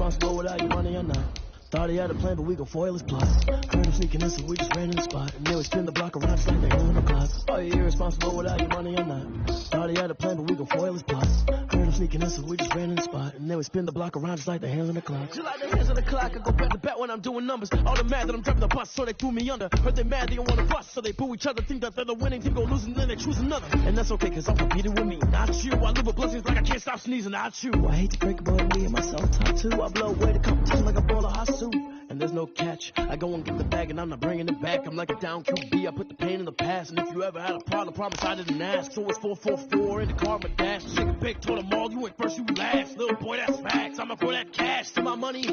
irresponsible without your money or not. Thought he had a plan, but we gon' foil his plots. Heard him sneaking in, so we just ran in the spot. And then we spin the block around just like they're in the closet. Oh, you irresponsible without your money or not. Thought he had a plan, but we gon' foil his plots. Heard him sneaking in, so we just ran in the spot. And then we spin the block around just like the hands on the clock. Just like the hands on the clock, I go back to back when I'm doing numbers. All the mad that I'm driving the bus, so they threw me under. Heard they mad, they don't wanna bust, so they boo each other. Think that they're the winning team, go losing, then they choose another. And that's okay, cause I'm competing with me, not you. I live with blessings like I can't stop sneezing, not you. I hate to break it, but me and myself top two. I blow away the competition like a bowl of hot soup. And there's no catch. I go and get the bag and I'm not bringing it back. I'm like a down QB. I put the pain in the past. And if you ever had a problem, promise I didn't ask. So it's 4-4-4 in the car with dash. Shake a big, told them all, you went first, you last. Little boy, that's facts. I'ma pour that cash to my money. You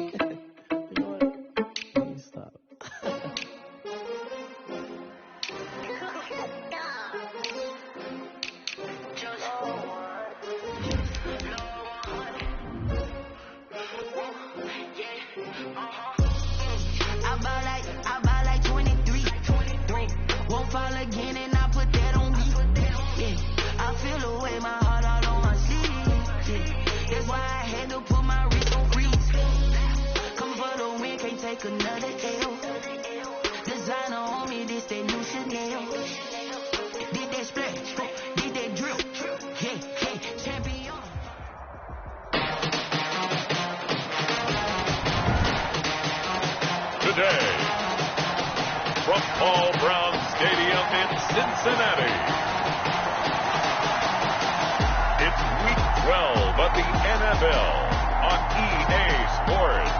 know what? Please stop. I buy like 23. Won't fall again and I put that on me. Yeah. I feel away my heart out on my sleeve. Yeah. That's why I had to put my wrist on freeze. Come for the win, can't take another L. Designer on me, this that new Chanel. Did that splash, did that drill. Yeah, champion. Today, from Paul Brown Stadium in Cincinnati, it's Week 12 of the NML on EA Sports.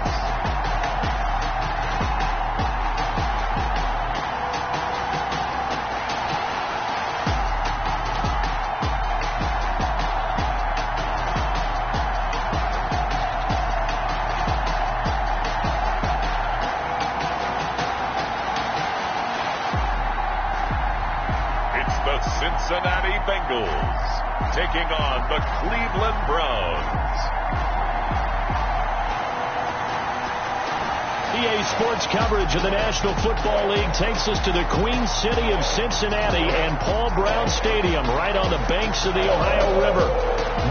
The Cincinnati Bengals taking on the Cleveland Browns. EA Sports coverage of the National Football League takes us to the Queen City of Cincinnati and Paul Brown Stadium right on the banks of the Ohio River.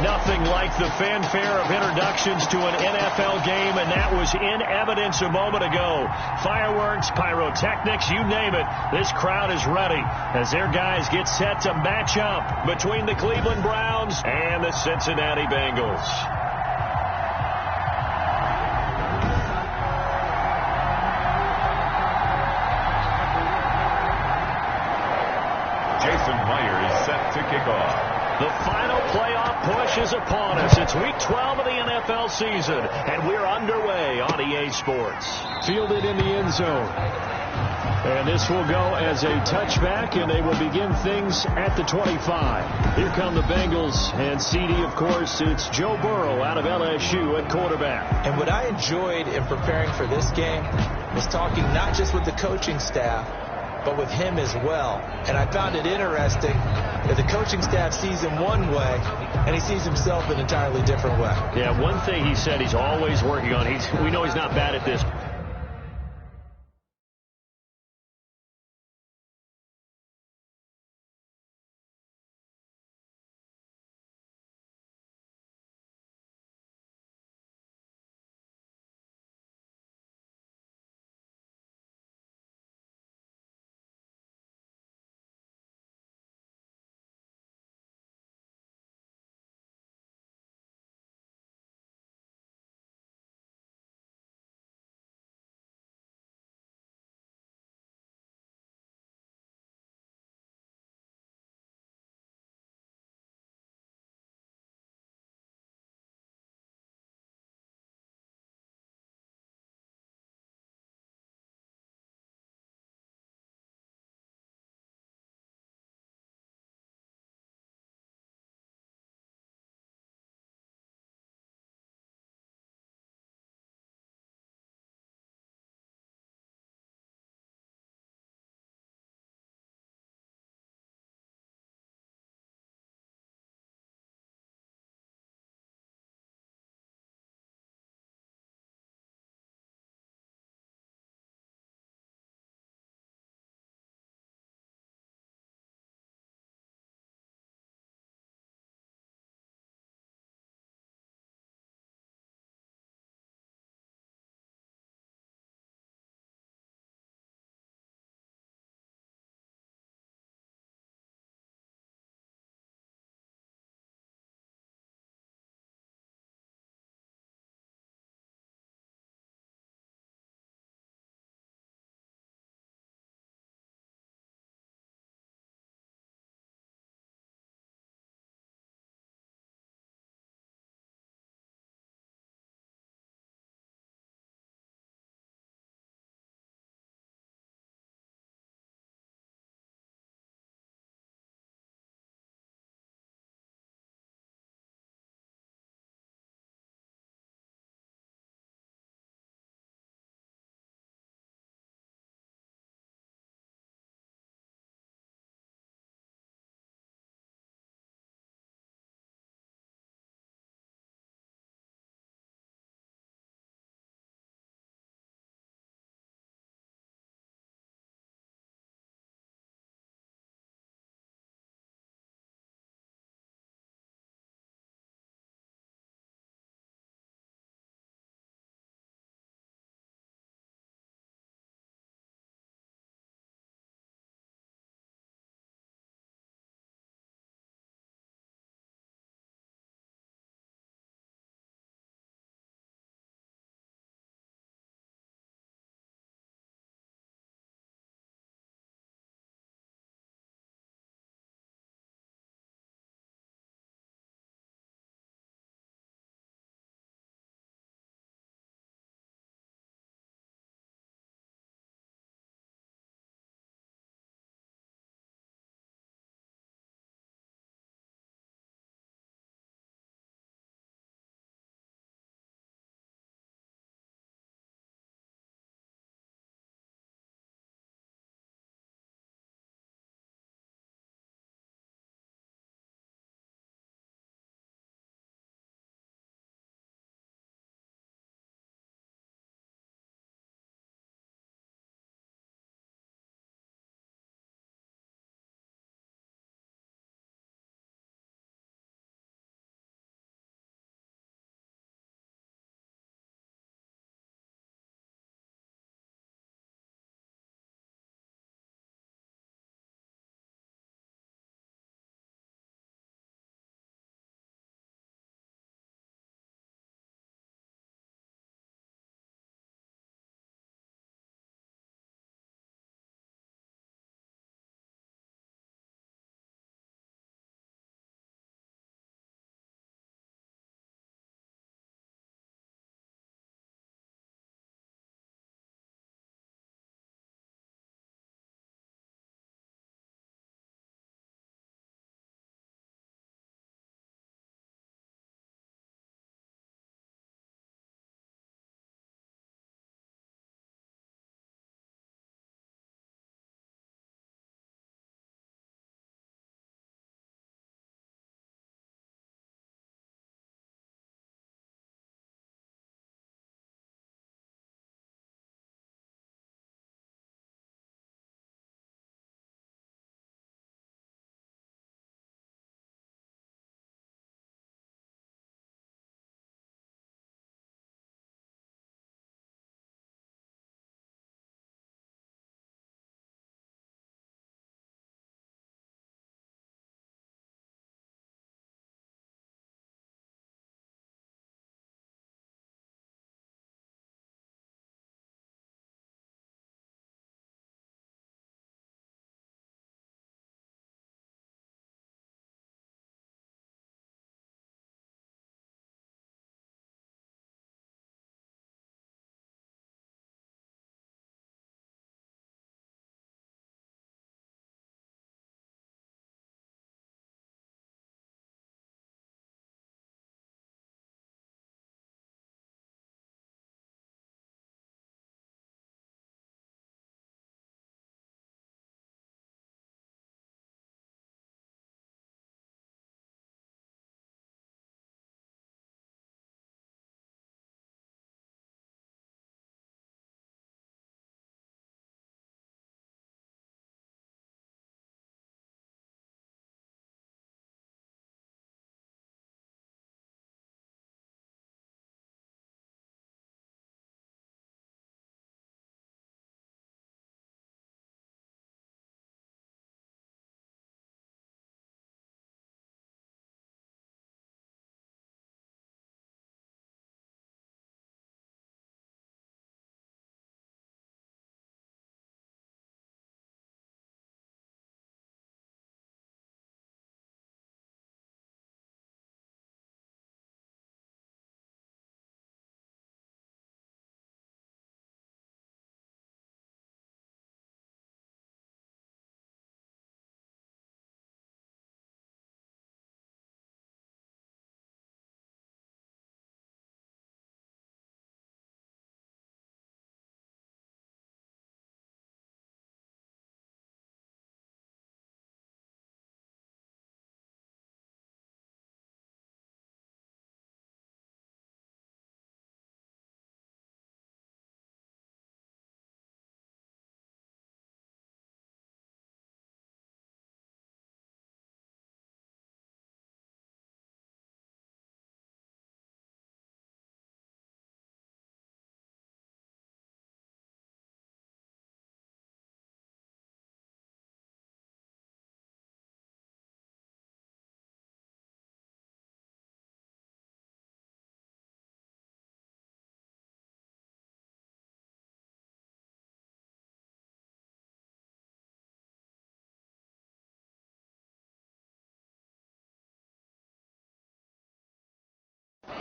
Nothing like the fanfare of introductions to an NFL game, and that was in evidence a moment ago. Fireworks, pyrotechnics, you name it. This crowd is ready as their guys get set to match up between the Cleveland Browns and the Cincinnati Bengals. Jason Myers set to kick off. The final playoff push is upon us. It's Week 12 of the NFL season, and we're underway on EA Sports. Fielded in the end zone. And this will go as a touchback, and they will begin things at the 25. Here come the Bengals, and CD, of course, it's Joe Burrow out of LSU at quarterback. And what I enjoyed in preparing for this game was talking not just with the coaching staff, but with him as well. And I found it interesting that the coaching staff sees him one way, and he sees himself an entirely different way. Yeah, one thing he said he's always working on. We know he's not bad at this.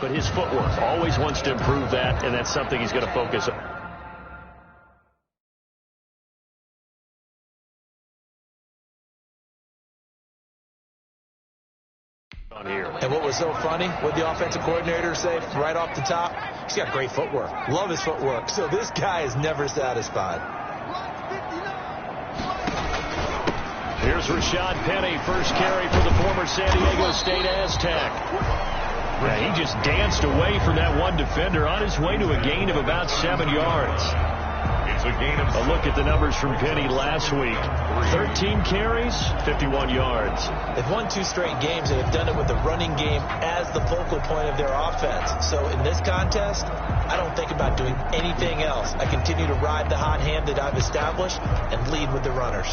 but his footwork, always wants to improve that, and that's something he's going to focus on here. And what was so funny, what the offensive coordinator say right off the top, he's got great footwork. Love his footwork. So this guy is never satisfied. Here's Rashad Penny, first carry for the former San Diego State Aztec. Yeah, he just danced away from that one defender on his way to a gain of about 7 yards. It's a gain of a look at the numbers from Penny last week. 13 carries, 51 yards. They've won 2 straight games, and have done it with the running game as the focal point of their offense. So in this contest, I don't think about doing anything else. I continue to ride the hot hand that I've established and lead with the runners.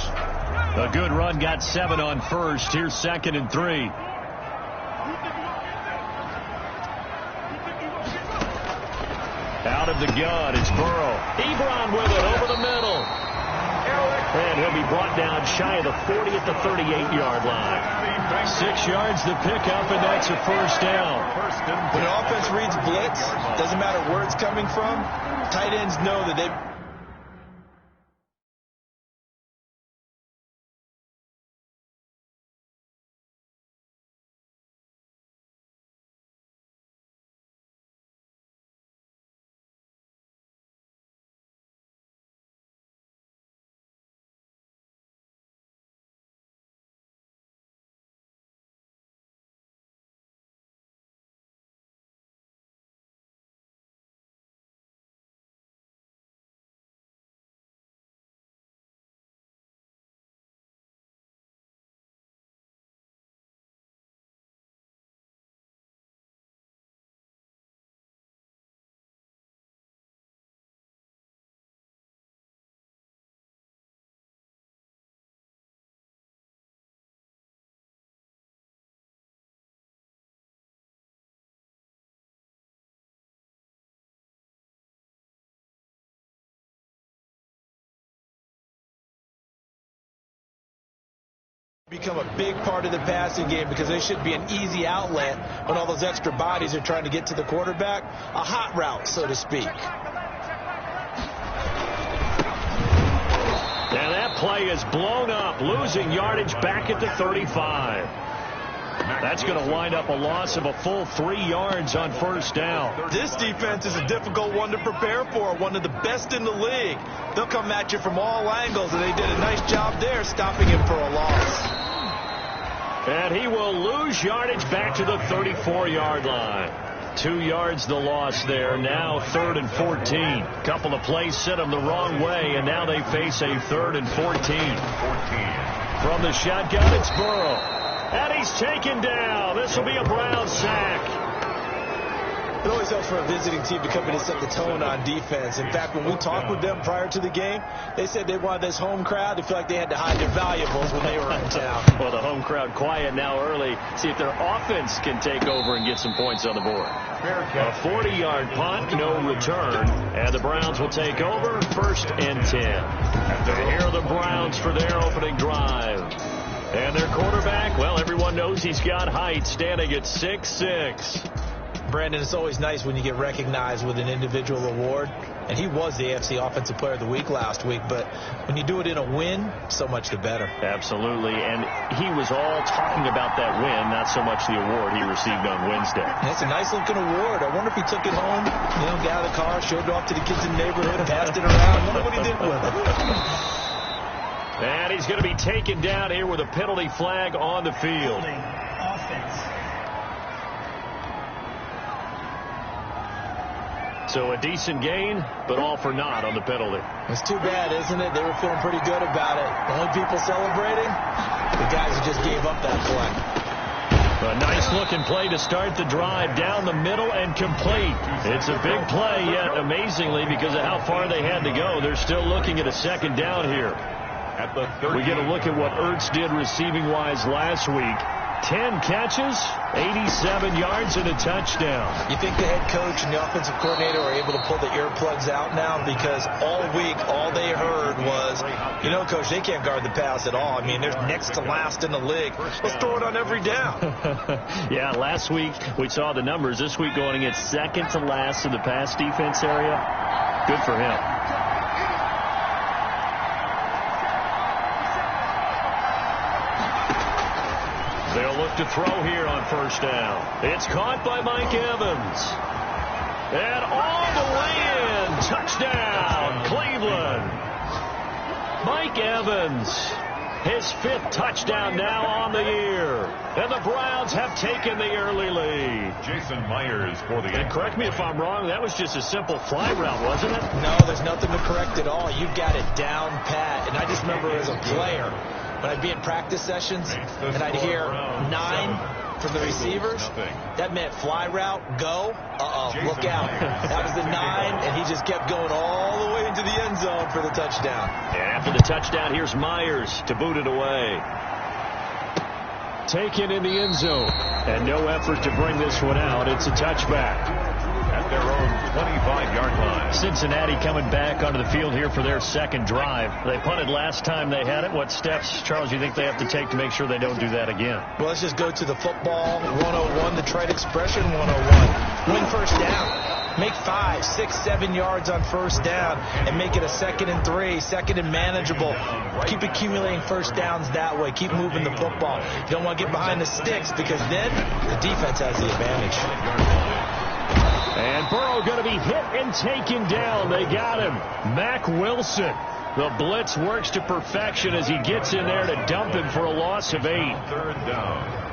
A good run, got 7 on first. Here's 2nd and 3. Out of the gun, it's Burrow. Ebron with it over the middle. And he'll be brought down shy of the 40 at the 38-yard line. 6 yards the pickup, and that's a first down. When an offense reads blitz, doesn't matter where it's coming from, tight ends know that they... become a big part of the passing game because they should be an easy outlet when all those extra bodies are trying to get to the quarterback. A hot route, so to speak. And that play is blown up, losing yardage back at the 35. That's going to wind up a loss of a full 3 yards on first down. This defense is a difficult one to prepare for, one of the best in the league. They'll come at you from all angles, and they did a nice job there stopping him for a loss. And he will lose yardage back to the 34-yard line. 2 yards the loss there. Now 3rd and 14. Couple of plays sent them the wrong way, and now they face a 3rd and 14. From the shotgun, it's Burrow. And he's taken down. This will be a Brown sack. It always helps for a visiting team to come in and set the tone on defense. In fact, when we talked with them prior to the game, they said they wanted this home crowd to feel like they had to hide their valuables when they were in town. Well, the home crowd quiet now early. See if their offense can take over and get some points on the board. A 40-yard punt, no return. And the Browns will take over 1st and 10. And here are the Browns for their opening drive. And their quarterback, well, everyone knows he's got height, standing at 6'6". Brandon, it's always nice when you get recognized with an individual award. And he was the AFC Offensive Player of the Week last week. But when you do it in a win, so much the better. Absolutely. And he was all talking about that win, not so much the award he received on Wednesday. That's a nice-looking award. I wonder if he took it home, got out of the car, showed it off to the kids in the neighborhood, passed it around. I wonder what he did with it. And he's going to be taken down here with a penalty flag on the field. So a decent gain, but all for naught on the penalty. It's too bad, isn't it? They were feeling pretty good about it. The only people celebrating, the guys who just gave up that play. A nice-looking play to start the drive down the middle and complete. It's a big play, yet amazingly, because of how far they had to go, they're still looking at a 2nd down here. We get a look at what Ertz did receiving-wise last week. 10 catches, 87 yards, and a touchdown. You think the head coach and the offensive coordinator are able to pull the earplugs out now? Because all week, all they heard was, you know, Coach, they can't guard the pass at all. I mean, they're next to last in the league. Let's throw it on every down. Yeah, last week we saw the numbers. This week going against second to last in the pass defense area. Good for him. They'll look to throw here on first down. It's caught by Mike Evans. And all the way in. Touchdown, Cleveland. Mike Evans, his 5th touchdown now on the year. And the Browns have taken the early lead. Jason Myers for the... And correct me if I'm wrong, that was just a simple fly route, wasn't it? No, there's nothing to correct at all. You got it down pat. And I just remember as a player, when I'd be in practice sessions and I'd hear 9 from the receivers, that meant fly route, go, look out. That was the 9, and he just kept going all the way into the end zone for the touchdown. And after the touchdown, here's Myers to boot it away. Taken in the end zone. And no effort to bring this one out. It's a touchback. At their own 25-yard line. Cincinnati coming back onto the field here for their second drive. They punted last time they had it. What steps, Charles, you think they have to take to make sure they don't do that again? Well, let's just go to the football 101, the trade expression 101. Win first down. Make 5, 6, 7 yards on first down and make it a 2nd and 3, 2nd and manageable. Keep accumulating first downs that way. Keep moving the football. You don't want to get behind the sticks because then the defense has the advantage. And Burrow going to be hit and taken down. They got him. Mack Wilson. The blitz works to perfection as he gets in there to dump him for a loss of 8. 3rd down.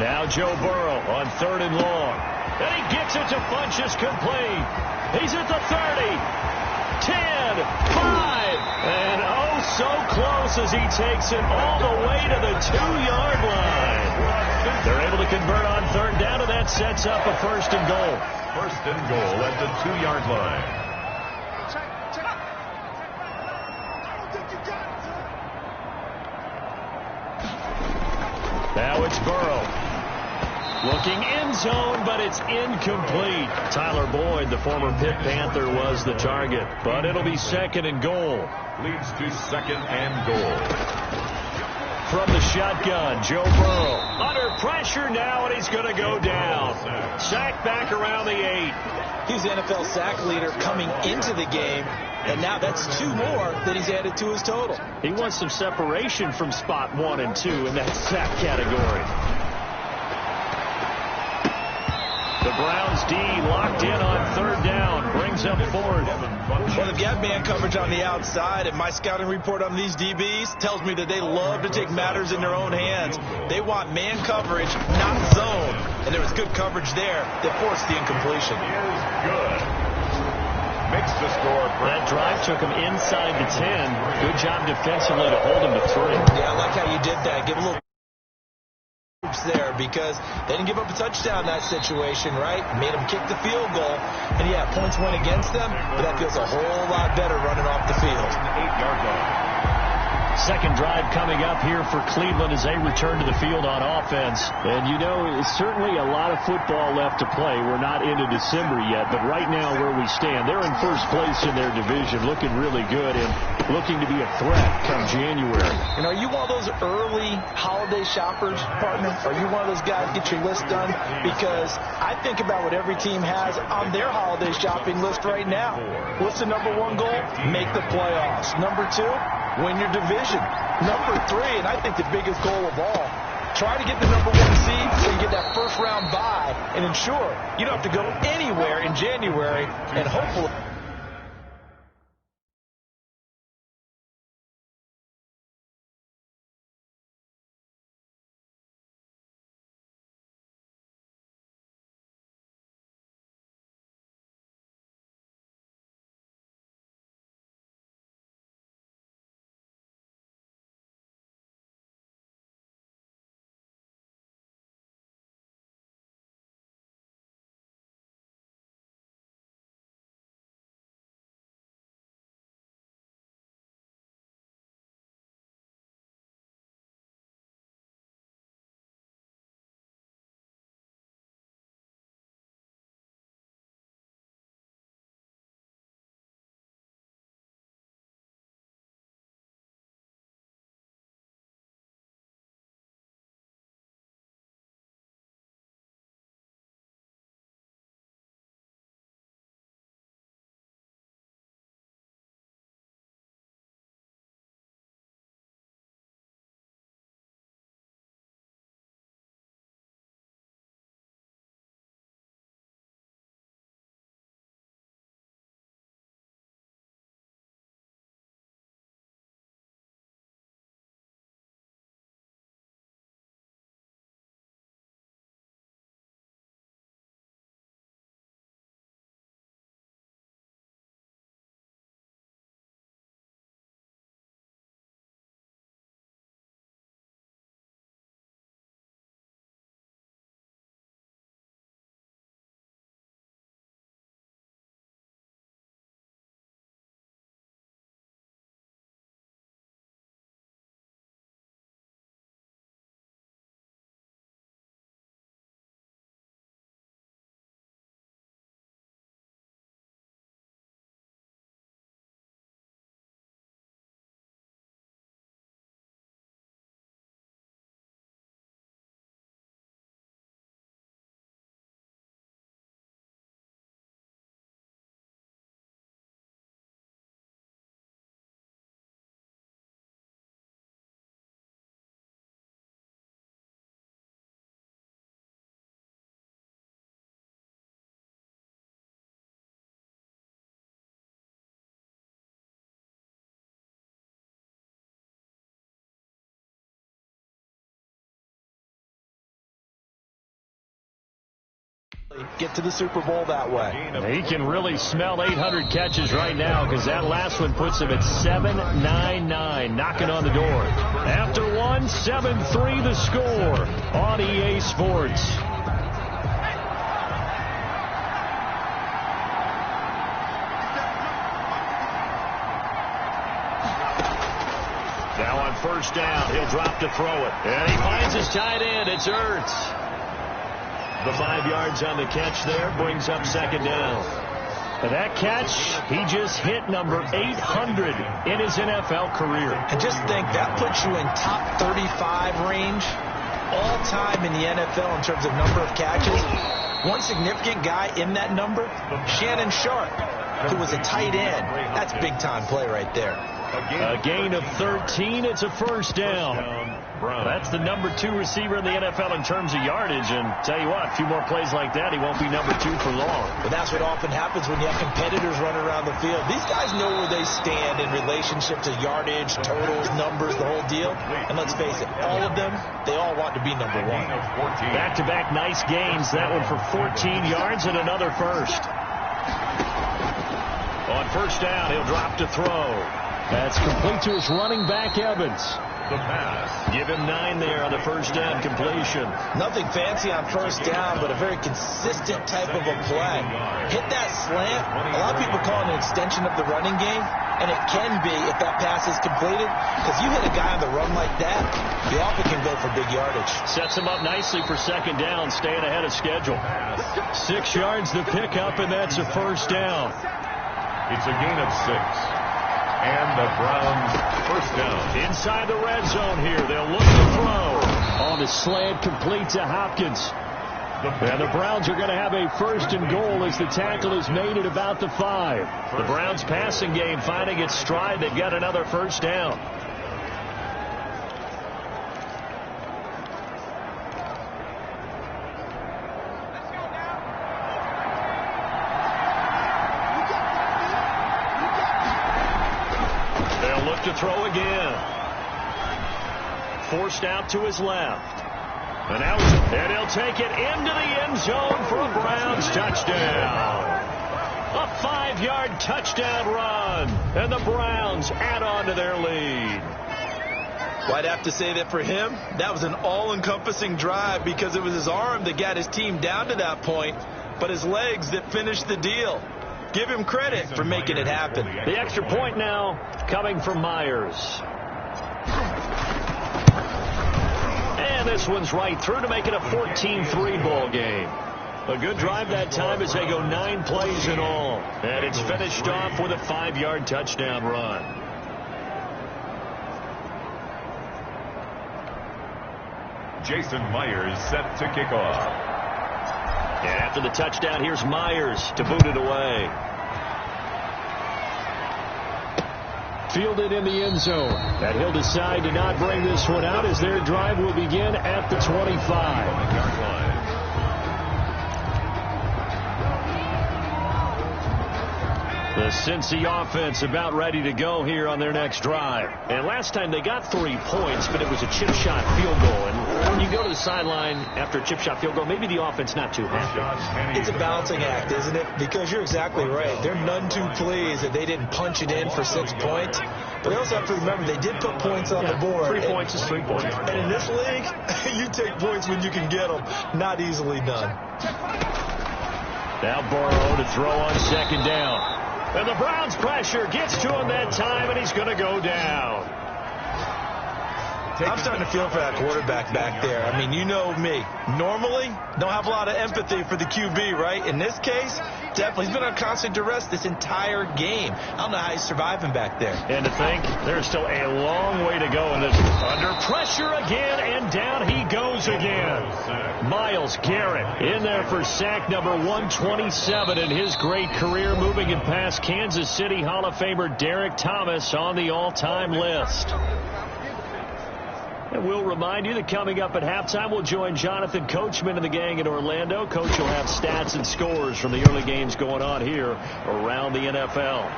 Now Joe Burrow on 3rd and long. And he gets it to Funchess complete. He's at the 30. 10, 5, and oh so close as he takes it all the way to the 2-yard line. They're able to convert on 3rd down, and that sets up a 1st and goal. 1st and goal at the 2-yard line. Now it's Burrow. Looking end zone, but it's incomplete. Tyler Boyd, the former Pitt Panther, was the target. But it'll be 2nd and goal. Leads to 2nd and goal. From the shotgun, Joe Burrow. Under pressure now, and he's going to go down. Sack back around the 8. He's the NFL sack leader coming into the game, and now that's 2 more that he's added to his total. He wants some separation from spot 1 and 2 in that sack category. The Browns D locked in on 3rd down. Brings up 4th. Well, they've got man coverage on the outside, and my scouting report on these DBs tells me that they love to take matters in their own hands. They want man coverage, not zone. And there was good coverage there that forced the incompletion. Is good. Makes the score. That drive took him inside the 10. Good job defensively to hold him to 3. Yeah, I like how you did that. Give a little there because they didn't give up a touchdown in that situation, right? Made them kick the field goal. And yeah, points went against them, but that feels a whole lot better running off the field. 8-yard line. Second drive coming up here for Cleveland as they return to the field on offense. And, you know, it's certainly a lot of football left to play. We're not into December yet, but right now where we stand, they're in first place in their division, looking really good and looking to be a threat come January. And are you one of those early holiday shoppers, partner? Are you one of those guys get your list done? Because I think about what every team has on their holiday shopping list right now. What's the number 1 goal? Make the playoffs. Number 2, win your division. Number 3, and I think the biggest goal of all, try to get the number 1 seed so you get that first round bye and ensure you don't have to go anywhere in January and hopefully Get to the Super Bowl that way. He can really smell 800 catches right now because that last one puts him at 799, knocking on the door. After one, 7-3 the score on EA Sports. Now on first down, he'll drop to throw it. And he finds his tight end. It's Ertz. The 5 yards on the catch there brings up second down. And that catch, he just hit number 800 in his NFL career. And just think, that puts you in top 35 range all time in the NFL in terms of number of catches. One significant guy in that number, Shannon Sharp, who was a tight end. That's big-time play right there. A gain of 13. It's a first down. That's the number 2 receiver in the NFL in terms of yardage. And tell you what, a few more plays like that, he won't be number 2 for long. But that's what often happens when you have competitors running around the field. These guys know where they stand in relationship to yardage, totals, numbers, the whole deal. And let's face it, all of them, they all want to be number 1. Back-to-back nice gains. That one for 14 yards and another first. On first down, he'll drop to throw. That's complete to his running back, Evans. The pass. Give him 9 there on the first down completion. Nothing fancy on first down, but a very consistent type of a play. Hit that slant. A lot of people call it an extension of the running game, and it can be if that pass is completed, because you hit a guy on the run like that, he often can go for big yardage. Sets him up nicely for second down, staying ahead of schedule. 6 yards to pick up, and that's a first down. It's a gain of 6. And the Browns first down. Inside the red zone here. They'll look to throw. On the slant, complete to Hopkins. And the Browns are going to have a first and goal as the tackle is made at about the 5. The Browns passing game finding its stride. They've got another first down. To throw again. Forced out to his left. And he'll take it into the end zone for a Browns touchdown. A 5-yard touchdown run. And the Browns add on to their lead. Well, I'd have to say that for him, that was an all-encompassing drive because it was his arm that got his team down to that point, but his legs that finished the deal. Give him credit for making it happen. The extra point now coming from Myers. And this one's right through to make it a 14-3 ball game. A good drive that time as they go 9 plays in all. And it's finished off with a 5-yard touchdown run. Jason Myers set to kick off. And after the touchdown, here's Myers to boot it away. Fielded in the end zone. And he'll decide to not bring this one out as their drive will begin at the 25. The Cincy offense about ready to go here on their next drive. And last time they got 3 points, but it was a chip shot field goal. And when you go to the sideline after a chip shot field goal, maybe the offense not too happy. It's a balancing act, isn't it? Because you're exactly right. They're none too pleased that they didn't punch it in for 6 points. But they also have to remember they did put points on the board. 3 points is 3 points. And in this league, you take points when you can get them. Not easily done. Now Burrow to throw on second down. And the Browns pressure gets to him that time, and he's going to go down. I'm starting to feel for that quarterback back there. I mean, you know me. Normally, don't have a lot of empathy for the QB, right? In this case, definitely. He's been on constant duress this entire game. I don't know how he's surviving back there. And to think, there's still a long way to go in this. Under pressure again, and down he goes again. Myles Garrett in there for sack number 127 in his great career, moving it past Kansas City Hall of Famer Derek Thomas on the all-time list. And we'll remind you that coming up at halftime, we'll join Jonathan Coachman and the gang in Orlando. Coach will have stats and scores from the early games going on here around the NFL.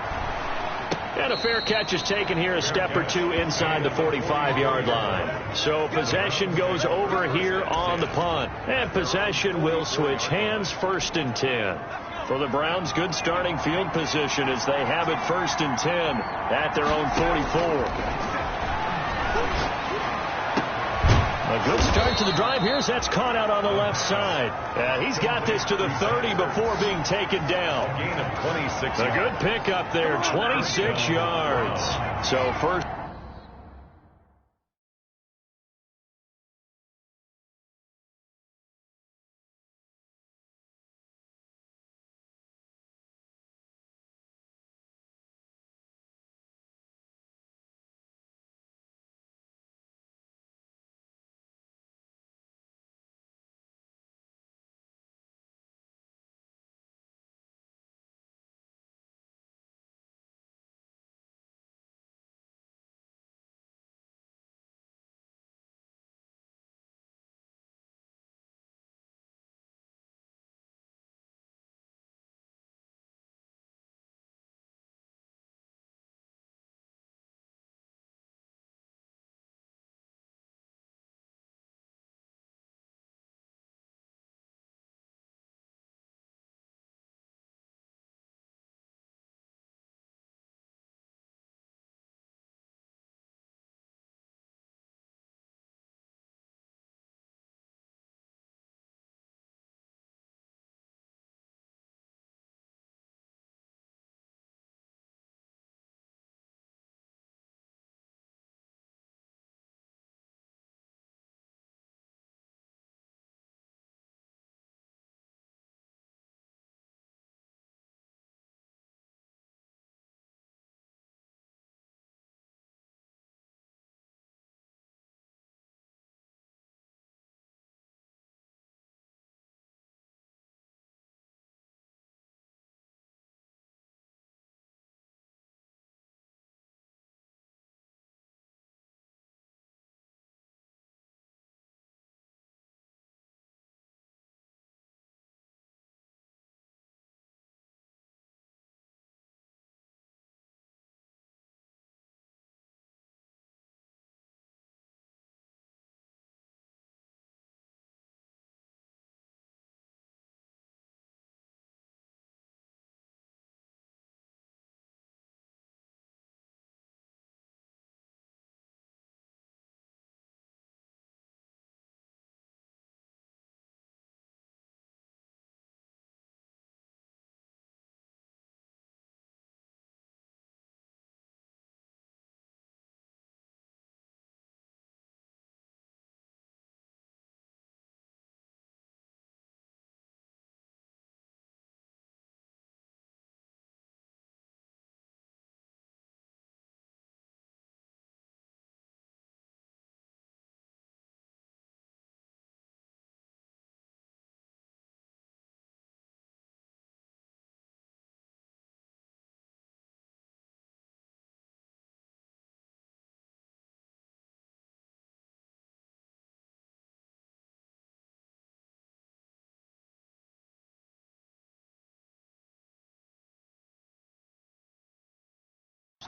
And a fair catch is taken here a step or two inside the 45-yard line. So possession goes over here on the punt. And possession will switch hands, 1st and 10. For the Browns, good starting field position as they have it 1st and 10 at their own 44. A good start to the drive here as that's caught out on the left side. He's got this to the 30 before being taken down. Gain of 26. A good pickup there, 26 yards. So first.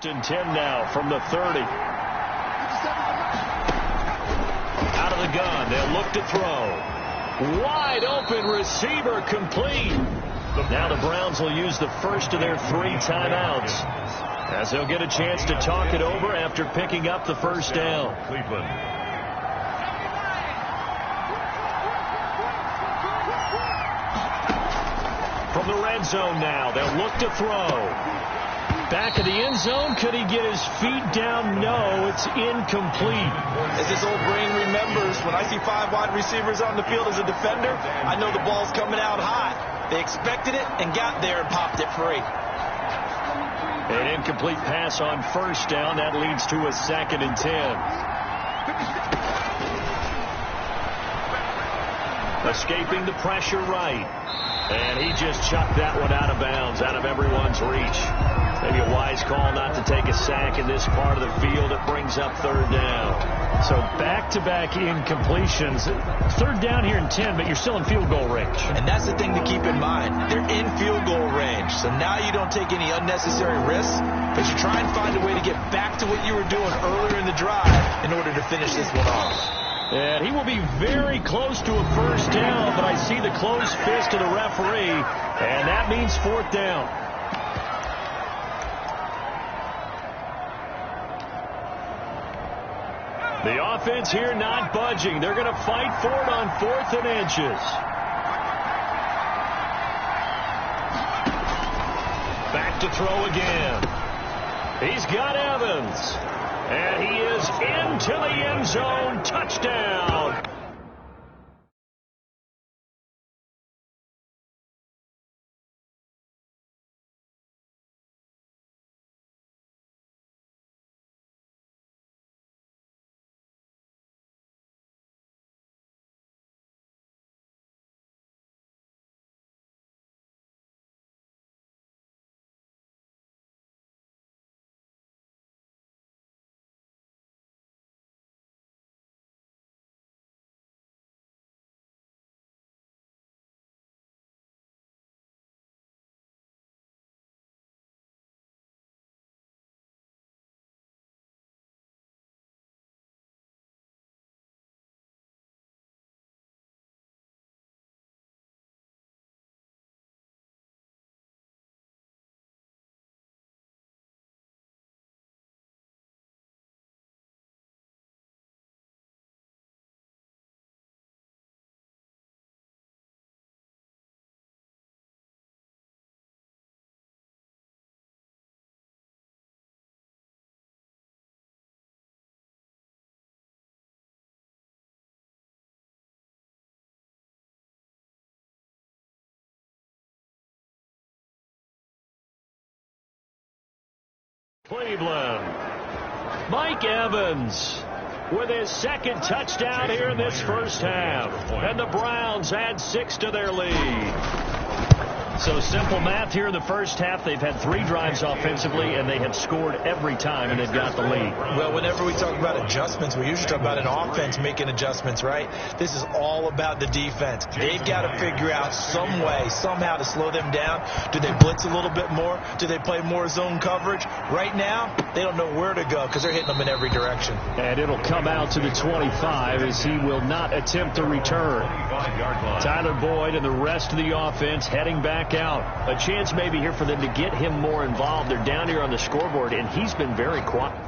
And 10 now from the 30. Out of the gun. They'll look to throw. Wide open receiver complete. Now the Browns will use the first of their 3 timeouts as they'll get a chance to talk it over after picking up the first down. Cleveland. From the red zone now, they'll look to throw. Back of the end zone. Could he get his feet down? No, it's incomplete. As this old brain remembers, when I see 5 wide receivers on the field as a defender, I know the ball's coming out high. They expected it and got there and popped it free. An incomplete pass on first down. That leads to a 2nd and 10. Escaping the pressure right. And he just chucked that one out of bounds, out of everyone's reach. Maybe a wise call not to take a sack in this part of the field. It brings up 3rd down. So back-to-back incompletions. Third down here in 10, but you're still in field goal range. And that's the thing to keep in mind. They're in field goal range. So now you don't take any unnecessary risks, but you try and find a way to get back to what you were doing earlier in the drive in order to finish this one off. And he will be very close to a first down, but I see the closed fist of the referee, and that means fourth down. The offense here not budging. They're going to fight for it on 4th and inches. Back to throw again. He's got Evans. And he is into the end zone. Touchdown. Cleveland. Mike Evans with his second touchdown here in this first half. And the Browns add 6 to their lead. So simple math here in the first half. They've had 3 drives offensively, and they have scored every time, and they've got the lead. Well, whenever we talk about adjustments, we usually talk about an offense making adjustments, right? This is all about the defense. They've got to figure out some way, somehow to slow them down. Do they blitz a little bit more? Do they play more zone coverage? Right now, they don't know where to go because they're hitting them in every direction. And it'll come out to the 25 as he will not attempt to return. Tyler Boyd and the rest of the offense heading back out. A chance maybe here for them to get him more involved. They're down here on the scoreboard, and he's been very quiet.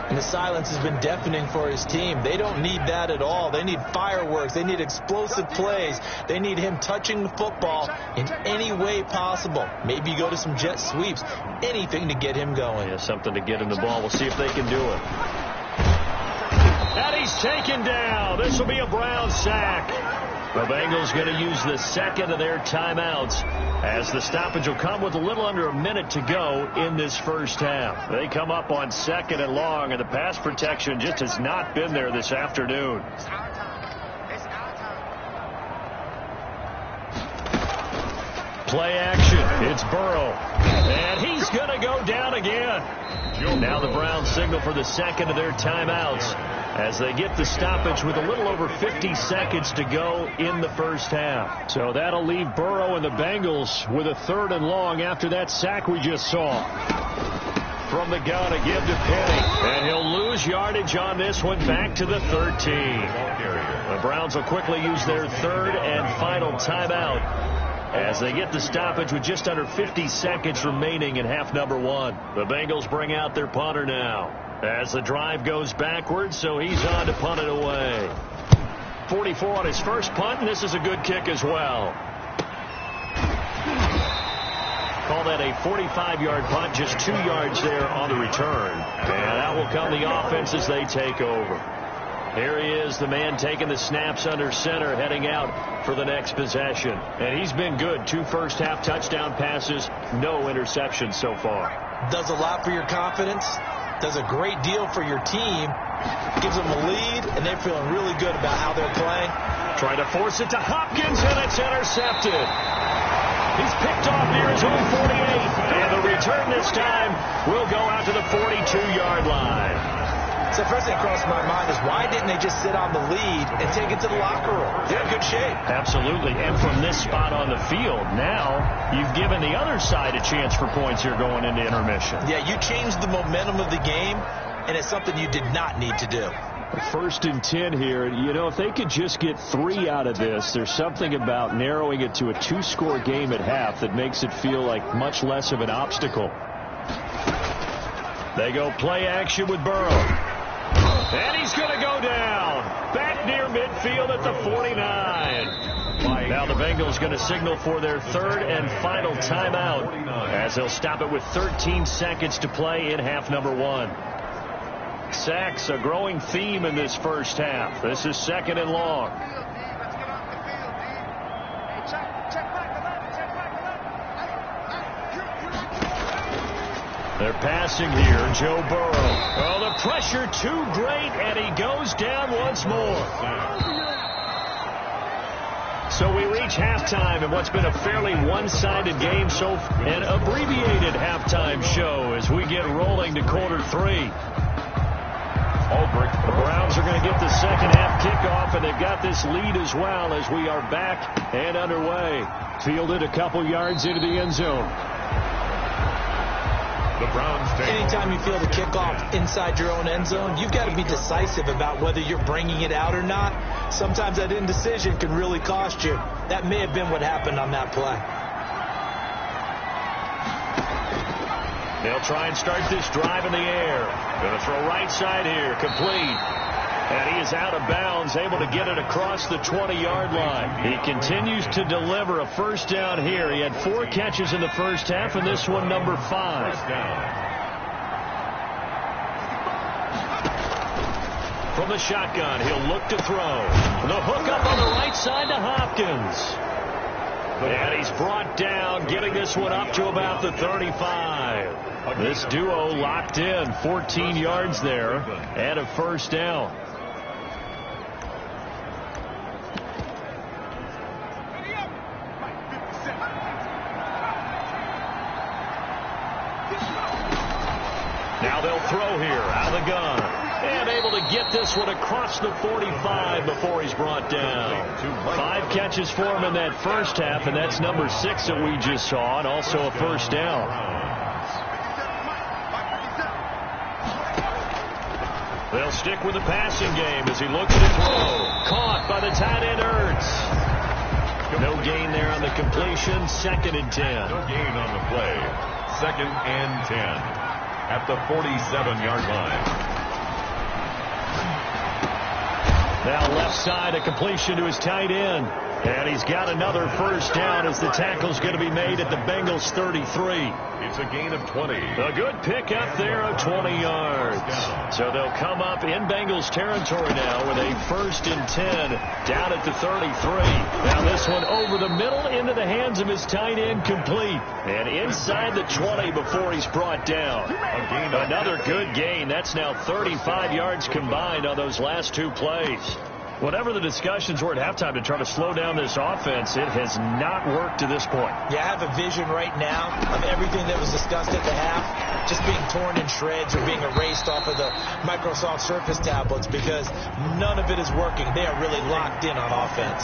And the silence has been deafening for his team. They don't need that at all. They need fireworks. They need explosive plays. They need him touching the football in any way possible. Maybe go to some jet sweeps. Anything to get him going. Yeah, something to get him the ball. We'll see if they can do it. And he's taken down. This will be a Brown sack. The Bengals going to use the second of their timeouts as the stoppage will come with a little under a minute to go in this first half. They come up on 2nd and long, and the pass protection just has not been there this afternoon. Play action. It's Burrow. And he's going to go down again. Now the Browns signal for the second of their timeouts as they get the stoppage with a little over 50 seconds to go in the first half. So that'll leave Burrow and the Bengals with a 3rd and long after that sack we just saw. From the gun, a give to Penny. And he'll lose yardage on this one back to the 13. The Browns will quickly use their 3rd and final timeout as they get the stoppage with just under 50 seconds remaining in half number 1. The Bengals bring out their punter now as the drive goes backwards, so he's on to punt it away. 44 on his first punt, and this is a good kick as well. call that a 45-yard punt, just 2 yards there on the return. And out will come the offense as they take over. Here he is, the man taking the snaps under center, heading out for the next possession. And he's been good. 2 first-half touchdown passes, no interceptions so far. Does a lot for your confidence, does a great deal for your team, gives them a lead, and they're feeling really good about how they're playing. Trying to force it to Hopkins, and it's intercepted. He's picked off near his own 48, and the return this time will go out to the 42-yard line. So first thing crossed my mind is why didn't they just sit on the lead and take it to the locker room? They're in good shape. Absolutely. And from this spot on the field, now you've given the other side a chance for points here going into intermission. Yeah, you changed the momentum of the game, and it's something you did not need to do. 1st and 10 here. You know, if they could just get 3 out of this, there's something about narrowing it to a 2-score game at half that makes it feel like much less of an obstacle. They go play action with Burrow. And he's going to go down. Back near midfield at the 49. Now the Bengals going to signal for their 3rd and final timeout as they'll stop it with 13 seconds to play in half number 1. Sacks, a growing theme in this first half. This is 2nd and long. They're passing here. Joe Burrow. Oh, the pressure too great, and he goes down once more. So we reach halftime in what's been a fairly one-sided game, so an abbreviated halftime show as we get rolling to quarter 3. The Browns are going to get the second half kickoff, and they've got this lead as well as we are back and underway. Fielded a couple yards into the end zone. The Browns take. Anytime you feel the kickoff inside your own end zone, you've got to be decisive about whether you're bringing it out or not. Sometimes that indecision can really cost you. That may have been what happened on that play. They'll try and start this drive in the air. Going to throw right side here, complete. And he is out of bounds, able to get it across the 20-yard line. He continues to deliver a first down here. He had 4 catches in the first half, and this one number 5. First down. From the shotgun, he'll look to throw. The hook up on the right side to Hopkins. And he's brought down, getting this one up to about the 35. This duo locked in, 14 yards there, and a first down. Now they'll throw here, out of the gun. And able to get this one across the 45 before he's brought down. 5 catches for him in that first half, and that's number 6 that we just saw, and also a first down. They'll stick with the passing game as he looks to throw. Caught by the tight end Ertz. No gain there on the completion. 2nd and 10. No gain on the play. 2nd and 10 at the 47-yard line. Now left side, a completion to his tight end. And he's got another first down as the tackle's going to be made at the Bengals 33. It's a gain of 20. A good pickup there of 20 yards. So they'll come up in Bengals territory now with a 1st and 10 down at the 33. Now this one over the middle into the hands of his tight end, complete. And inside the 20 before he's brought down. Another good gain. That's now 35 yards combined on those last 2 plays. Whatever the discussions were at halftime to try to slow down this offense, it has not worked to this point. Yeah, I have a vision right now of everything that was discussed at the half just being torn in shreds or being erased off of the Microsoft Surface tablets because none of it is working. They are really locked in on offense.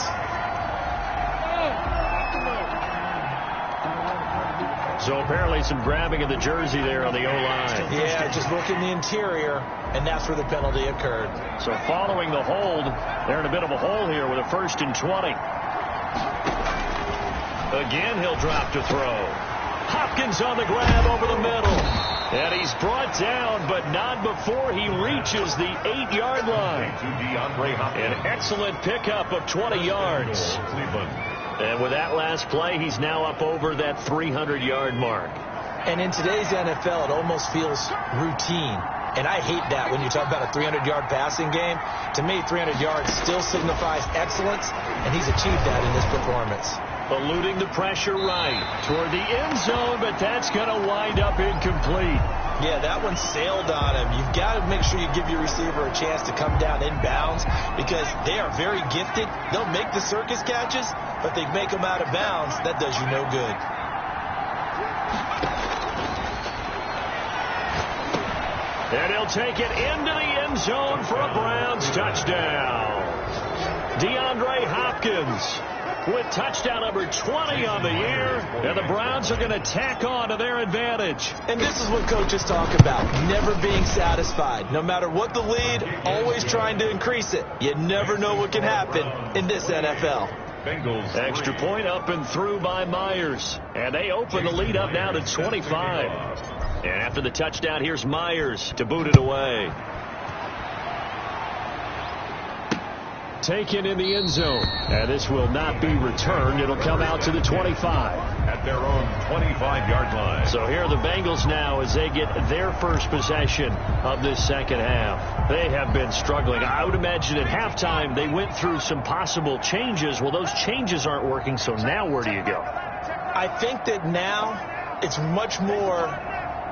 So apparently some grabbing of the jersey there on the O-line. Yeah, just look in the interior, and that's where the penalty occurred. So following the hold, they're in a bit of a hole here with a 1st and 20. Again, he'll drop to throw. Hopkins on the grab over the middle. And he's brought down, but not before he reaches the 8-yard line. An excellent pickup of 20 yards. Cleveland. And with that last play, he's now up over that 300-yard mark. And in today's NFL, it almost feels routine. And I hate that when you talk about a 300-yard passing game. To me, 300 yards still signifies excellence, and he's achieved that in this performance. Eluding the pressure right toward the end zone, but that's going to wind up incomplete. Yeah, that one sailed on him. You've got to make sure you give your receiver a chance to come down inbounds because they are very gifted. They'll make the circus catches, but they make them out of bounds. That does you no good. And he'll take it into the end zone for a Browns touchdown. DeAndre Hopkins with touchdown number 20 on the year. And the Browns are going to tack on to their advantage. And this is what coaches talk about, never being satisfied. No matter what the lead, always trying to increase it. You never know what can happen in this NFL. Bengals. Extra point up and through by Myers. And they open the lead up now to 25. And after the touchdown, here's Myers to boot it away. Taken in the end zone. And this will not be returned. It'll come out to the 25. At their own 25-yard line. So here are the Bengals now as they get their first possession of this second half. They have been struggling. I would imagine at halftime they went through some possible changes. Well, those changes aren't working, so now where do you go? I think that now it's much more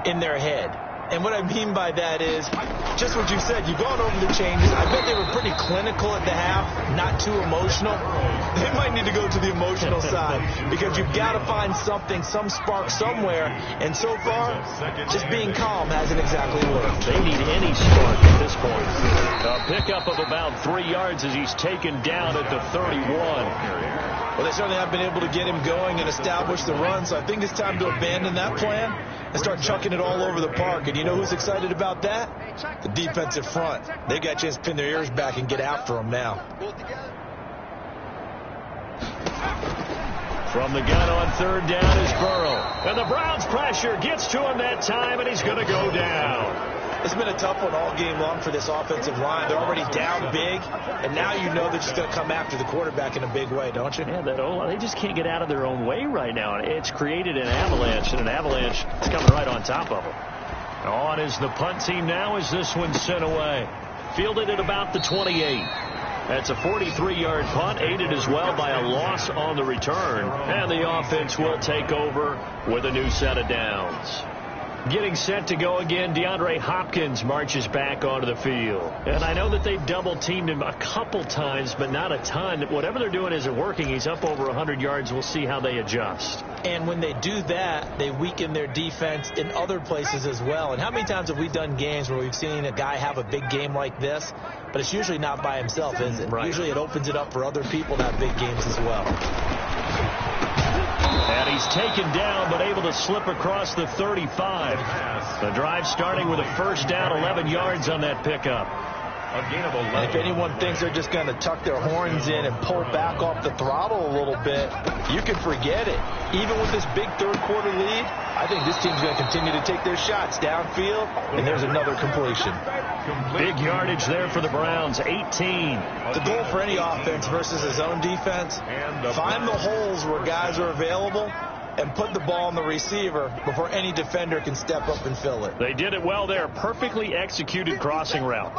in their head. And what I mean by that is just what you said. You've gone over the changes. I bet they were pretty clinical at the half, not too emotional. They might need to go to the emotional side because you've got to find something, some spark somewhere. And so far, just being calm hasn't exactly worked. They need any spark at this point. A pickup of about 3 yards as he's taken down at the 31. Well, they certainly have been able to get him going and establish the run, so I think it's time to abandon that plan and start chucking it all over the park. And you know who's excited about that? The defensive front. They got a chance to pin their ears back and get after him now. From the gun on third down is Burrow. And the Browns pressure gets to him that time, and he's going to go down. It's been a tough one all game long for this offensive line. They're already down big, and now you know they're just going to come after the quarterback in a big way, don't you? Yeah, they just can't get out of their own way right now. It's created an avalanche, and an avalanche is coming right on top of them. On is the punt team now as this one's sent away. Fielded at about the 28. That's a 43-yard punt, aided as well by a loss on the return. And the offense will take over with a new set of downs. Getting set to go again, DeAndre Hopkins marches back onto the field. And I know that they've double-teamed him a couple times, but not a ton. Whatever they're doing isn't working. He's up over 100 yards. We'll see how they adjust. And when they do that, they weaken their defense in other places as well. And how many times have we done games where we've seen a guy have a big game like this, but it's usually not by himself, is it? Right. Usually it opens it up for other people to have big games as well. And he's taken down, but able to slip across the 35. The drive starting with a first down, 11 yards on that pickup. A gain of 11. And if anyone thinks they're just going to tuck their horns in and pull back off the throttle a little bit, you can forget it. Even with this big third-quarter lead, I think this team's going to continue to take their shots downfield, and there's another completion. Big yardage there for the Browns, 18. The goal for any offense versus his own defense, find the holes where guys are available and put the ball on the receiver before any defender can step up and fill it. They did it well there. Perfectly executed crossing route.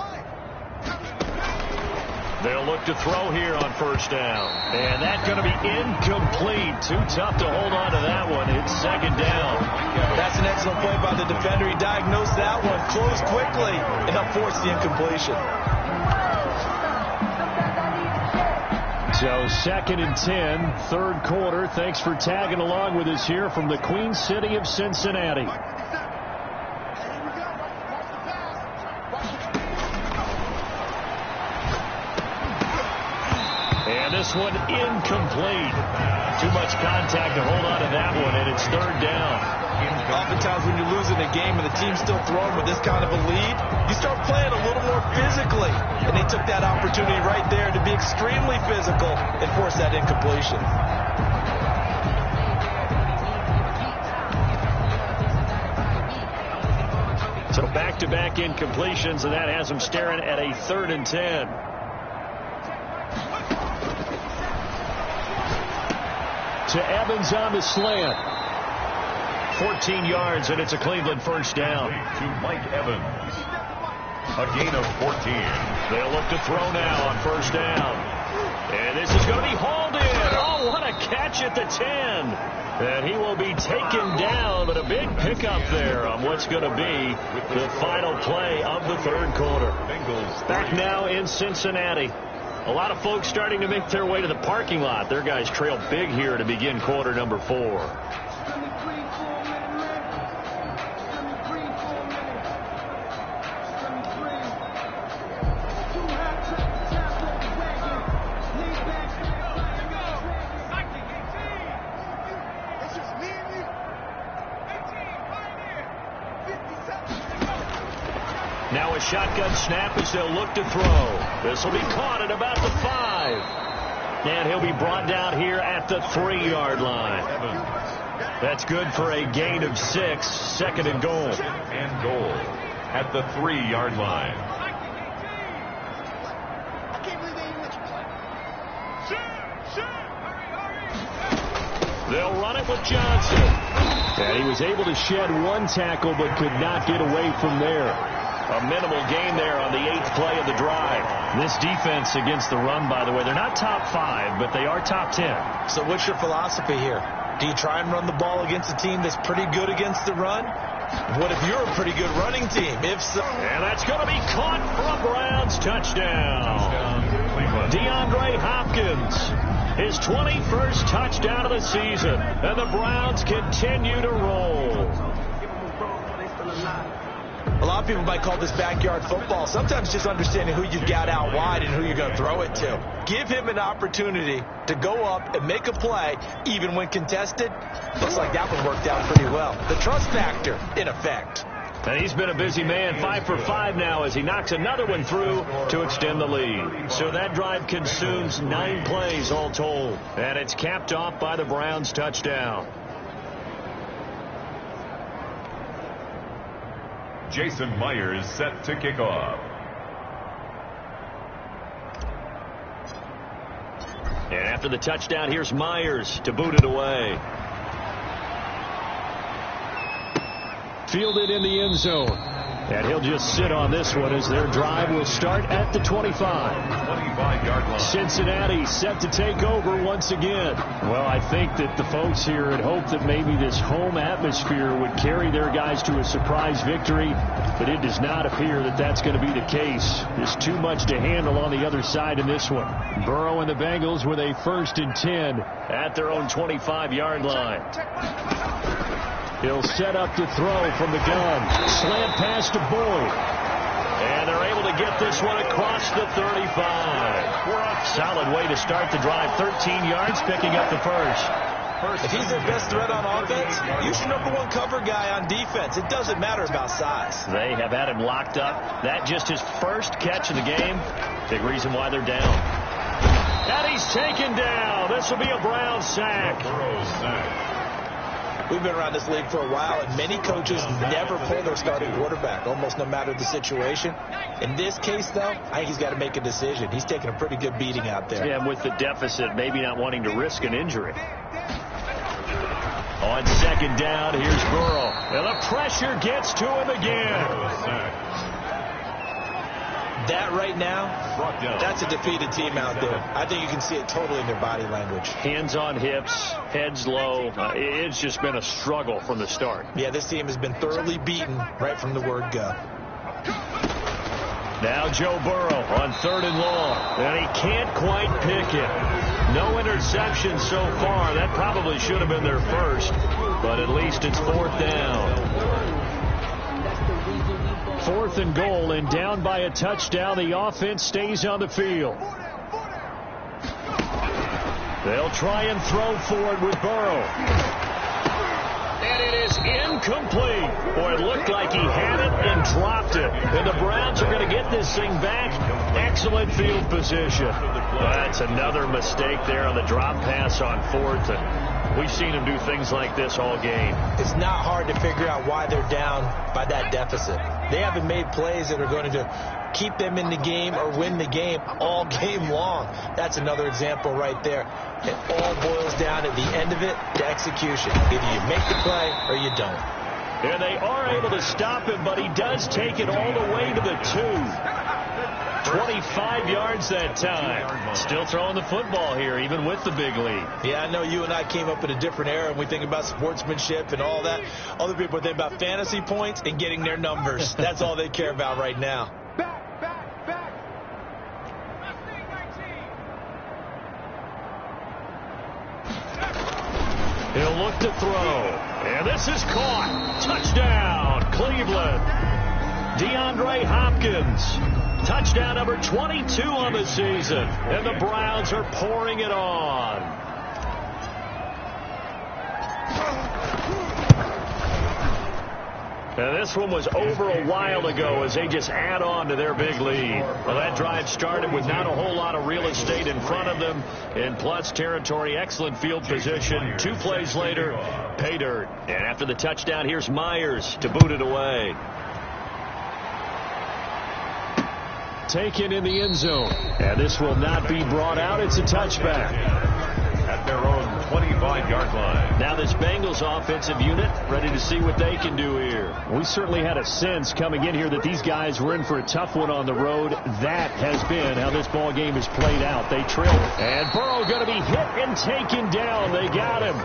They'll look to throw here on first down. And that's going to be incomplete. Too tough to hold on to that one. It's second down. That's an excellent play by the defender. He diagnosed that one, closed quickly, and helped force the incompletion. So second and 10, third quarter. Thanks for tagging along with us here from the Queen City of Cincinnati. And this one incomplete. Too much contact to hold on to that one, and it's third down. Oftentimes when you're losing a game and the team's still throwing with this kind of a lead, you start playing a little more physically. And they took that opportunity right there to be extremely physical and force that incompletion. So back-to-back incompletions, and that has them staring at a third and 10. to Evans on the slant. 14 yards, and it's a Cleveland first down. To Mike Evans. A gain of 14. They'll look to throw now on first down. And this is going to be hauled in. Oh, what a catch at the 10. And he will be taken down, but a big pickup there on what's going to be the final play of the third quarter. Back now in Cincinnati. A lot of folks starting to make their way to the parking lot. Their guys trail big here to begin quarter number 4. Now a shotgun snap as they'll look to throw. This will be caught at about the 5. And he'll be brought down here at the 3-yard line. That's good for a gain of 6. Second and goal. And goal at the 3-yard line. They'll run it with Johnson. And he was able to shed one tackle but could not get away from there. A minimal gain there on the 8th play of the drive. This defense against the run, by the way, they're not top 5, but they are top 10. So what's your philosophy here? Do you try and run the ball against a team that's pretty good against the run? What if you're a pretty good running team? If so... And that's going to be caught for a Browns touchdown. DeAndre Hopkins, his 21st touchdown of the season. And the Browns continue to roll. A lot of people might call this backyard football. Sometimes just understanding who you've got out wide and who you're going to throw it to. Give him an opportunity to go up and make a play, even when contested. Looks like that one worked out pretty well. The trust factor, in effect. And he's been a busy man, 5 for 5 now as he knocks another one through to extend the lead. So that drive consumes 9 plays all told. And it's capped off by the Browns touchdown. Jason Myers set to kick off. And after the touchdown, here's Myers to boot it away. Fielded in the end zone. And he'll just sit on this one as their drive will start at the 25. 25-yard line. Cincinnati set to take over once again. Well, I think that the folks here had hoped that maybe this home atmosphere would carry their guys to a surprise victory, but it does not appear that that's going to be the case. There's too much to handle on the other side in this one. Burrow and the Bengals with a 1st and 10 at their own 25-yard line. He'll set up to throw from the gun. Slant pass to Boyd. And they're able to get this one across the 35. Solid way to start the drive. 13 yards, picking up the first. If he's their best threat on offense, use your #1 cover guy on defense. It doesn't matter about size. They have had him locked up. That just his first catch of the game. Big reason why they're down. And he's taken down. This will be a Brown sack. We've been around this league for a while, and many coaches never pull their starting quarterback, almost no matter the situation. In this case, though, I think he's got to make a decision. He's taking a pretty good beating out there. Yeah, with the deficit, maybe not wanting to risk an injury. On second down, here's Burrow. And the pressure gets to him again. That right now, that's a defeated team out there. I think you can see it totally in their body language. Hands on hips, heads low. It's just been a struggle from the start. Yeah, this team has been thoroughly beaten right from the word go. Now Joe Burrow on 3rd and long. And he can't quite pick it. No interceptions so far. That probably should have been their first. But at least it's 4th down. 4th and goal, and down by a touchdown. The offense stays on the field. They'll try and throw for it with Burrow. And it is incomplete. Boy, it looked like he had it and dropped it. And the Browns are going to get this thing back. Excellent field position. That's another mistake there on the drop pass on 4th. And we've seen him do things like this all game. It's not hard to figure out why they're down by that deficit. They haven't made plays that are going to keep them in the game or win the game all game long. That's another example right there. It all boils down at the end of it to execution. Either you make the play or you don't. And they are able to stop him, but he does take it all the way to the 2. 25 yards that time. Still throwing the football here, even with the big lead. Yeah, I know you and I came up in a different era, and we think about sportsmanship and all that. Other people think about fantasy points and getting their numbers. That's all they care about right now. He'll look to throw. And this is caught. Touchdown, Cleveland. DeAndre Hopkins. Touchdown number 22 on the season. And the Browns are pouring it on. And this one was over a while ago as they just add on to their big lead. Well, that drive started with not a whole lot of real estate in front of them. In plus territory, excellent field position. 2 plays later, pay dirt. And after the touchdown, here's Myers to boot it away. Taken in the end zone. And this will not be brought out. It's a touchback. At their own 25-yard line. Now this Bengals offensive unit ready to see what they can do here. We certainly had a sense coming in here that these guys were in for a tough one on the road. That has been how this ball game has played out. They trailed. And Burrow going to be hit and taken down. They got him.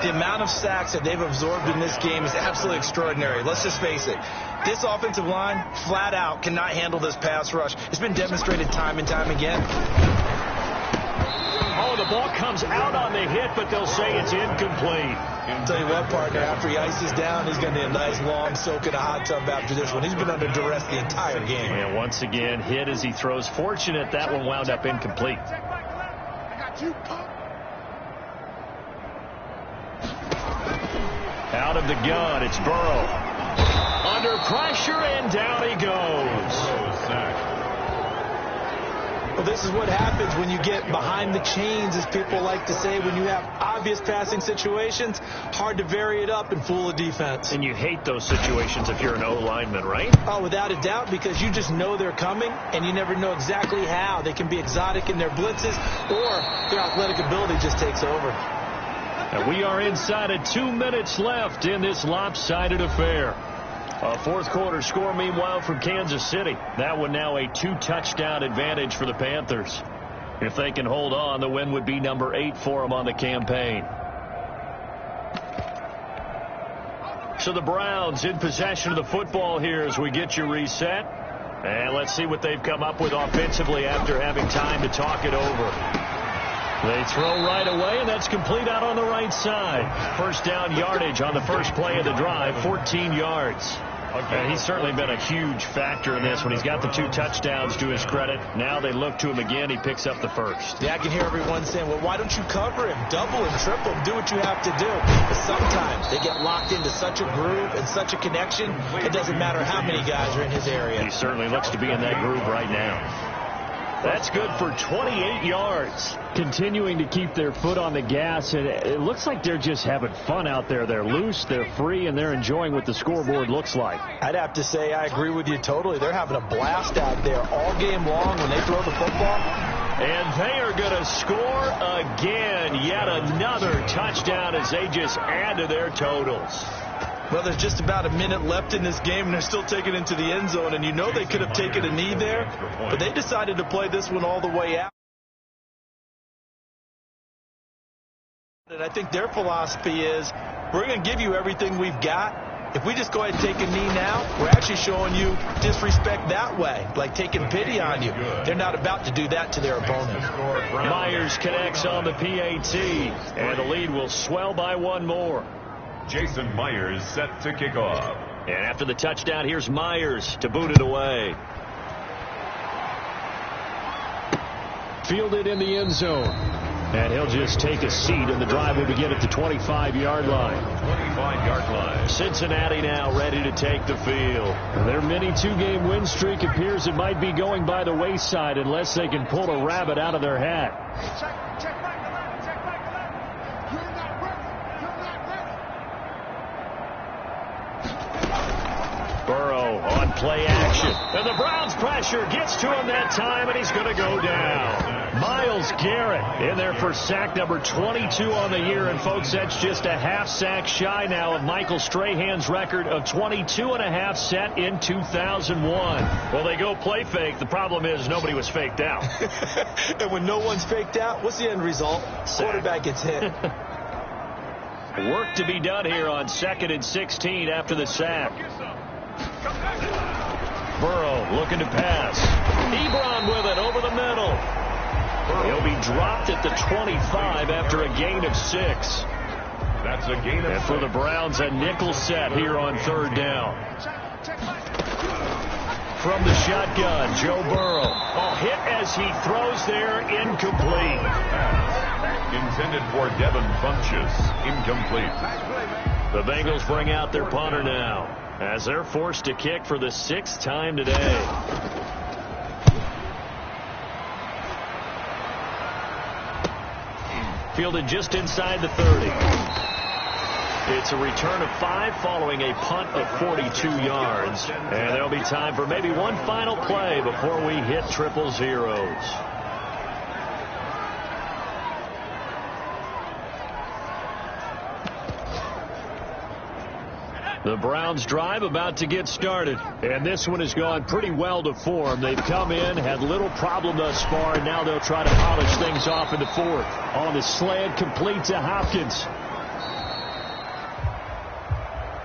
The amount of sacks that they've absorbed in this game is absolutely extraordinary. Let's just face it. This offensive line, flat out, cannot handle this pass rush. It's been demonstrated time and time again. Oh, the ball comes out on the hit, but they'll say it's incomplete. I'll tell you what, partner, after he ices down, he's going to need a nice long soak in a hot tub after this one. He's been under duress the entire game. And once again, hit as he throws. Fortunate that one wound up incomplete. Out of the gun, it's Burrow. Under pressure, and down he goes. Well, this is what happens when you get behind the chains, as people like to say. When you have obvious passing situations, hard to vary it up and fool a defense. And you hate those situations if you're an O-lineman, right? Oh, without a doubt, because you just know they're coming, and you never know exactly how. They can be exotic in their blitzes, or their athletic ability just takes over. And we are inside of 2 minutes left in this lopsided affair. A fourth quarter score, meanwhile, from Kansas City. That one now a 2-touchdown advantage for the Panthers. If they can hold on, the win would be number 8 for them on the campaign. So the Browns in possession of the football here as we get you reset. And let's see what they've come up with offensively after having time to talk it over. They throw right away, and that's complete out on the right side. First down yardage on the first play of the drive, 14 yards. And he's certainly been a huge factor in this when he's got the 2 touchdowns to his credit. Now they look to him again. He picks up the first. Yeah, I can hear everyone saying, well, why don't you cover him? Double him, triple him, do what you have to do. But sometimes they get locked into such a groove and such a connection, it doesn't matter how many guys are in his area. He certainly looks to be in that groove right now. That's good for 28 yards. Continuing to keep their foot on the gas, and it looks like they're just having fun out there. They're loose, they're free, and they're enjoying what the scoreboard looks like. I'd have to say I agree with you totally. They're having a blast out there all game long when they throw the football. And they are going to score again. Yet another touchdown as they just add to their totals. Well, there's just about a minute left in this game, and they're still taking it into the end zone. And you know they could have taken a knee there, but they decided to play this one all the way out. And I think their philosophy is, we're going to give you everything we've got. If we just go ahead and take a knee now, we're actually showing you disrespect that way, like taking pity on you. They're not about to do that to their opponent. Myers connects on the PAT, and the lead will swell by 1 more. Jason Myers set to kick off. And after the touchdown, here's Myers to boot it away. Fielded in the end zone. And he'll just take a seat, and the drive will begin at the 25-yard line. 25-yard line. Cincinnati now ready to take the field. Their mini 2-game win streak appears it might be going by the wayside unless they can pull a rabbit out of their hat. Burrow on play action. And the Browns pressure gets to him that time, and he's going to go down. Myles Garrett in there for sack number 22 on the year. And, folks, that's just a half sack shy now of Michael Strahan's record of 22.5 set in 2001. Well, they go play fake. The problem is nobody was faked out. And when no one's faked out, what's the end result? Quarterback gets hit. Work to be done here on 2nd and 16 after the sack. Burrow looking to pass. Ebron with it over the middle. He'll be dropped at the 25 after a gain of 6. That's a gain of 6. And for the Browns, a nickel set here on 3rd down. From the shotgun, Joe Burrow. A hit as he throws there, incomplete. Intended for Devin Funchess, incomplete. The Bengals bring out their punter now, as they're forced to kick for the 6th time today. Fielded just inside the 30. It's a return of 5 following a punt of 42 yards. And there'll be time for maybe one final play before we hit 000. The Browns drive about to get started, and this one has gone pretty well to form. They've come in, had little problem thus far, and now they'll try to polish things off in the 4th. On the slant, complete to Hopkins.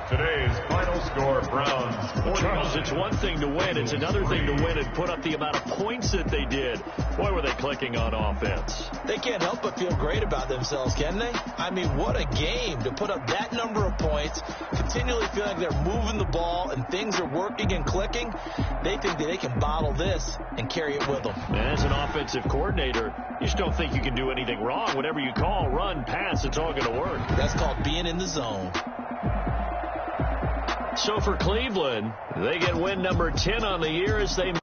Today's final score, Browns 40. Charles, it's one thing to win. It's another thing to win and put up the amount of points that they did. Boy, were they clicking on offense. They can't help but feel great about themselves, can they? I mean, what a game to put up that number of points, continually feeling like they're moving the ball and things are working and clicking. They think that they can bottle this and carry it with them. As an offensive coordinator, you just don't think you can do anything wrong. Whatever you call, run, pass, it's all going to work. That's called being in the zone. So for Cleveland, they get win number 10 on the year as they